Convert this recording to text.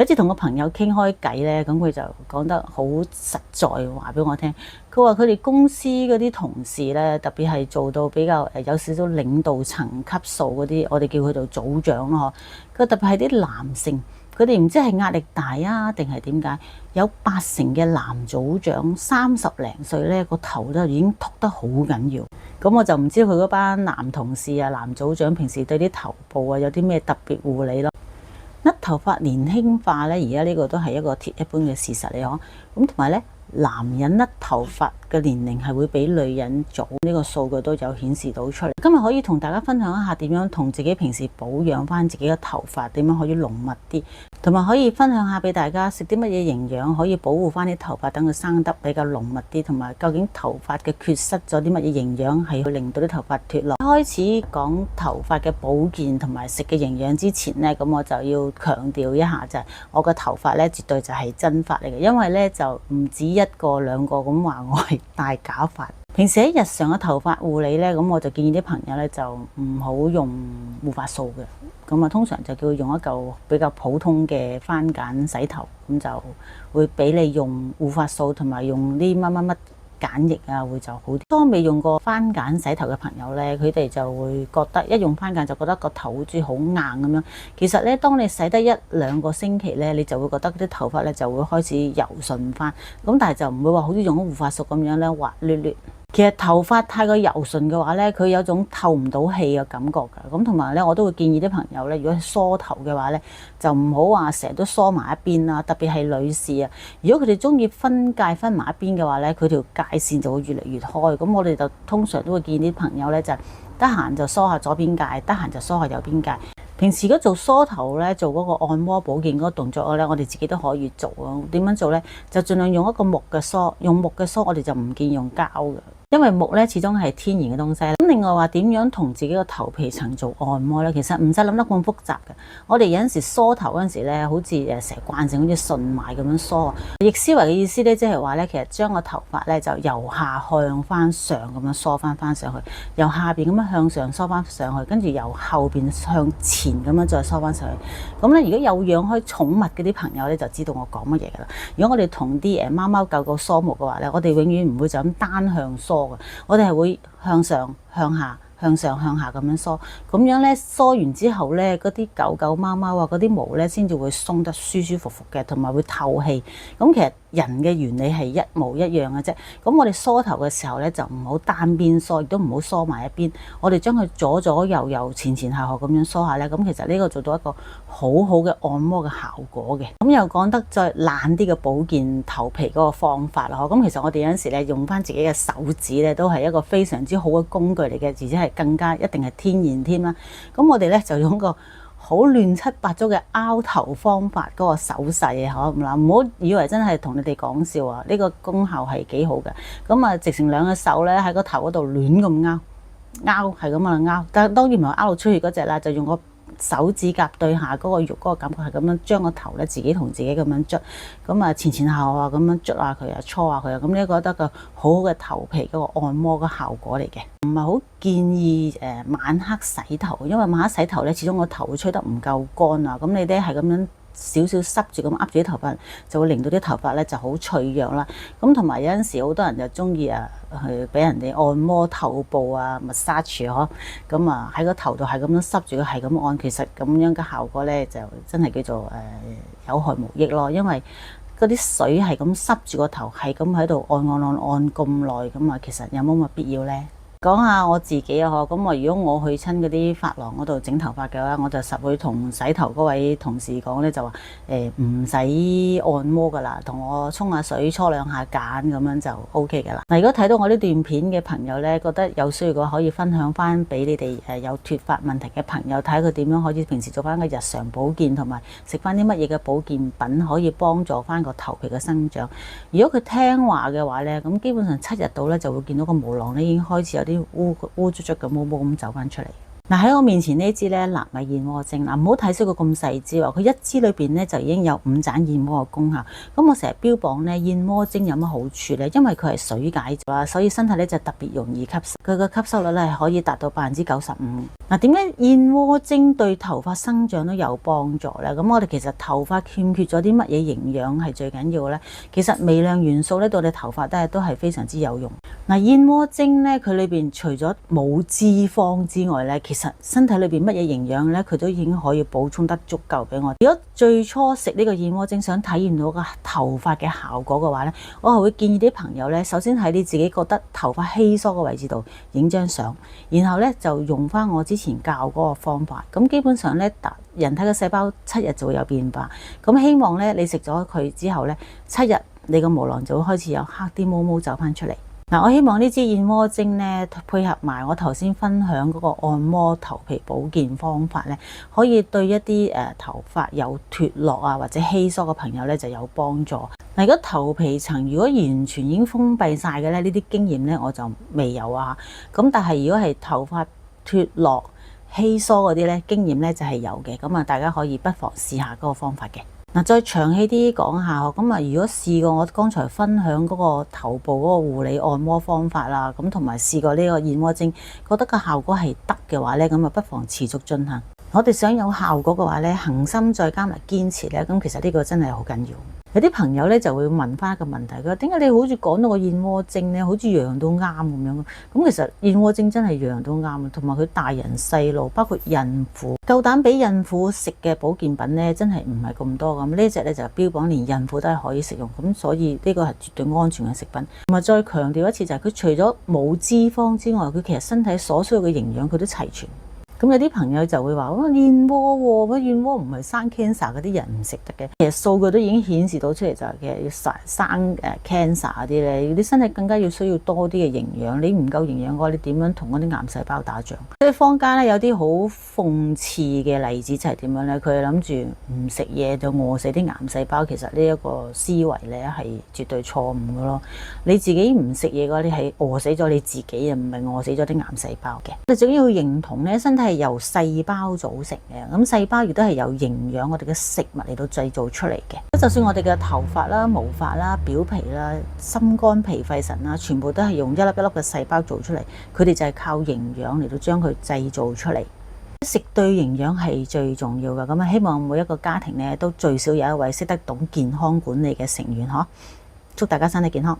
有一次同個朋友傾開偈咧，咁佢就講得好實在話俾我聽。佢話佢哋公司嗰啲同事咧，特別係做到比較有少少領導層級數嗰啲，我哋叫佢做組長咯。佢特別係啲男性，佢哋唔知係壓力大啊，定係點解？有80%嘅男組長30零歲咧，個頭都已經禿得好緊要。咁我就唔知佢嗰班男同事啊、男組長平時對啲頭部啊有啲咩特別護理咯。甩頭髮年輕化咧，而家呢個都係一個鐵一般嘅事實嚟講。咁同埋咧，男人甩頭髮嘅年齡係會比女人早，呢個數據都有顯示到出嚟。今日可以同大家分享一下點樣同自己平時保養翻自己嘅頭髮，點樣可以濃密啲，同埋可以分享下俾大家食啲乜嘢營養可以保護翻啲頭髮，等佢生得比較濃密啲，同埋究竟頭髮嘅缺失咗啲乜嘢營養係去令到啲頭髮脫落。開始講頭髮嘅保健同埋食嘅營養之前呢，咁我就要強調一下就係我個頭髮呢絕對就係真髮嚟嘅，因為呢就唔止一個兩個咁話我係戴假髮。平時喺日常嘅頭髮護理呢，咁我就建議啲朋友呢就唔好用護髮素嘅，咁啊通常就叫佢用一嚿比較普通嘅番梘洗頭，咁就會比你用護髮素同埋用啲乜乜乜鹼液啊會就好啲。當未用過番梘洗頭嘅朋友呢，佢哋就會覺得一用番梘就覺得個頭好似好硬咁樣。其實呢，當你洗得1-2個星期呢，你就會覺得啲頭髮呢就會開始柔順翻。咁但係就唔會話好似用咗護髮素咁樣呢滑捋捋。其實頭髮太過柔順嘅話呢，佢有種透唔到氣嘅感覺㗎。咁同埋呢，我都會建議啲朋友呢，如果係梳頭嘅話呢，就唔好話成日都梳埋一邊啦。特別係女士啊，如果佢哋中意分界分埋一邊嘅話呢，佢條界線就會越嚟越開。咁我哋就通常都會建議啲朋友呢，就得閒就梳下左邊界，得閒就梳下右邊界。平時如果做梳頭咧，做嗰個按摩保健嗰個動作咧，我哋自己都可以做啊。點樣做咧？就盡量用一個木嘅梳，用木嘅梳我哋就唔建議用膠嘅，因為木咧始終係天然嘅東西。咁另外話點樣同自己個頭皮層做按摩咧？其實唔使諗得咁複雜嘅。我哋有陣時梳頭嗰陣時咧，好似成日慣性好似順埋咁樣梳。逆思維嘅意思咧，即係話咧，其實將個頭髮咧就由下向翻上咁樣梳翻上去，由下邊咁樣向上梳翻上去，跟住由後邊向前咁樣再梳翻上去。咁咧，如果有養開寵物嗰啲朋友咧，就知道我講乜嘢噶啦。如果我哋同啲貓貓狗狗梳毛嘅話咧，我哋永遠唔會就咁單向梳嘅，我哋係會向上向下。向上向下咁樣梳，咁樣咧梳完之後咧，嗰啲狗狗貓貓啊，嗰啲毛咧先至會鬆得舒舒服服嘅，同埋會透氣。咁其實人嘅原理係一模一樣嘅啫。咁我哋梳頭嘅時候咧，就唔好單邊梳，亦都唔好梳埋一邊。我哋將佢左左右右、前前後後咁樣梳下咧，咁其實呢個做到一個好好嘅按摩嘅效果嘅。咁又講得再懶啲嘅保健頭皮嗰個方法啦。咁其實我哋有陣時咧用翻自己嘅手指咧，都係一個非常之好嘅工具嚟嘅，而且係更加一定係天然添啦。咁我哋咧就用個好亂七八糟嘅拗頭方法嗰個手勢啊，嗱，唔好以為真係同你哋講笑啊！呢個功效係幾好嘅。咁啊，直成兩個手咧喺個頭嗰度亂咁拗係咁啊拗，但係當然唔係拗到出血嗰隻啦，就用個手指甲對下嗰個肉嗰個感覺係咁樣將個頭咧自己同自己咁樣捽，咁啊前前後後啊咁樣捽下佢啊搓下佢啊，咁呢個得個好好嘅頭皮嗰個按摩嘅效果嚟嘅。唔係好建議晚黑洗頭，因為晚黑洗頭咧始終個頭會吹得唔夠乾啊，咁你咧係咁樣少少濕住咁握住啲頭髮，就會令到啲頭髮咧就好脆弱啦。咁同埋有陣時好多人就中意去俾人哋按摩頭部啊 massage 嗬，咁啊喺個頭度係咁樣濕住佢係咁按，其實咁樣嘅效果咧就真係叫做有害無益咯，因為嗰啲水係咁濕住個頭，係咁喺度按咁耐，咁啊其實有冇乜必要咧？講下我自己啊，咁如果我去親嗰啲髮廊嗰度整頭髮嘅話，我就實會同洗頭嗰位同事講咧，就話唔使按摩噶啦，同我沖下水搓兩下鹼咁樣就 OK 噶啦。嗱，如果睇到我呢段片嘅朋友咧，覺得有需要嘅話，可以分享翻俾你哋有脫髮問題嘅朋友，睇下佢點樣可以平時做翻個日常保健，同埋食翻啲乜嘢嘅保健品可以幫助翻個頭皮嘅生長。如果佢聽話嘅話咧，咁基本上7日到咧就會見到個毛囊咧已經開始有啲污糟糟嘅毛毛咁走翻出嚟。嗱，喺我面前呢支咧納米燕窩精，嗱，唔好睇少佢咁細支喎，佢一支裏邊咧就已經有5盞燕窩嘅功效。咁我成日標榜咧燕窩精有乜好處咧？因為佢係水解咗，所以身體咧就特別容易吸收，佢嘅吸收率咧係可以達到95%。嗱，點解燕窩精對頭髮生長都有幫助咧？咁我哋其實頭髮欠缺咗啲乜嘢營養係最緊要咧？其實微量元素咧對我哋頭髮都係非常之有用。嗱，燕窩精咧佢裏邊除咗冇脂肪之外咧，其實身體裏邊乜嘢營養咧，佢都已經可以補充得足夠俾我。如果最初食呢個燕窩精想體驗到個頭髮嘅效果嘅話咧，我係會建議啲朋友咧，首先喺你自己覺得頭髮稀疏嘅位置度影張相，然後咧就用翻我之前教嗰個方法。咁基本上咧，人體嘅細胞7日就會有變化。咁希望咧你食咗佢之後咧，7日你個毛囊就會開始有黑啲毛毛走翻出嚟。嗱，我希望呢支燕窩精咧，配合埋我頭先分享嗰個按摩頭皮保健方法咧，可以對一啲頭髮有脫落啊或者稀疏嘅朋友咧就有幫助。嗱，如果頭皮層如果完全已經封閉晒嘅咧，呢啲經驗咧我就未有啊。咁但係如果係頭髮脫落稀疏嗰啲咧，經驗咧就係有嘅。咁啊，大家可以不妨試下嗰個方法嘅。嗱，再長氣啲講下，咁啊，如果試過我剛才分享嗰個頭部嗰個護理按摩方法啦，咁同埋試過呢個燕窩精，覺得個效果係得嘅話咧，咁啊不妨持續進行。我哋想有效果嘅話咧，恆心再加埋堅持咧，咁其實呢個真係好緊要。有啲朋友咧就會問翻一個問題，佢話點解你好似講到個燕窩精咧，好似樣樣都啱咁樣？咁其實燕窩精真係樣樣都啱，同埋佢大人細路，包括孕婦，夠膽俾孕婦食嘅保健品咧，真係唔係咁多咁。呢隻咧就標榜連孕婦都係可以食用，咁所以呢個係絕對安全嘅食品。同埋再強調一次就係佢除咗冇脂肪之外，佢其實身體所需要嘅營養佢都齊全。咁有啲朋友就會話：燕窩喎，燕窩唔係生 cancer 嗰啲人唔食得嘅。其實數據都已經顯示到出嚟，就係其實要生cancer 嗰啲咧，你身體更加要需要多啲嘅營養。你唔夠營養嘅話，你點樣同嗰啲癌細胞打仗？所以坊間咧有啲好諷刺嘅例子就係點樣咧？佢係諗住唔食嘢就餓死啲癌細胞。其實呢一個思維咧係絕對錯誤嘅咯。你自己唔食嘢嘅話，你係餓死咗你自己啊，唔係餓死咗啲癌細胞嘅。你最緊要認同咧，身體係由細胞組成嘅，咁細胞亦都係由營養我哋嘅食物嚟到製造出嚟嘅。就算我哋嘅頭髮啦、毛髮啦、表皮啦、心肝脾肺腎啦，全部都係用一粒一粒嘅細胞做出嚟，佢哋就係靠營養嚟到將佢製造出嚟。食對營養係最重要嘅，咁啊希望每一個家庭咧都最少有一位識得懂健康管理嘅成員，祝大家身體健康。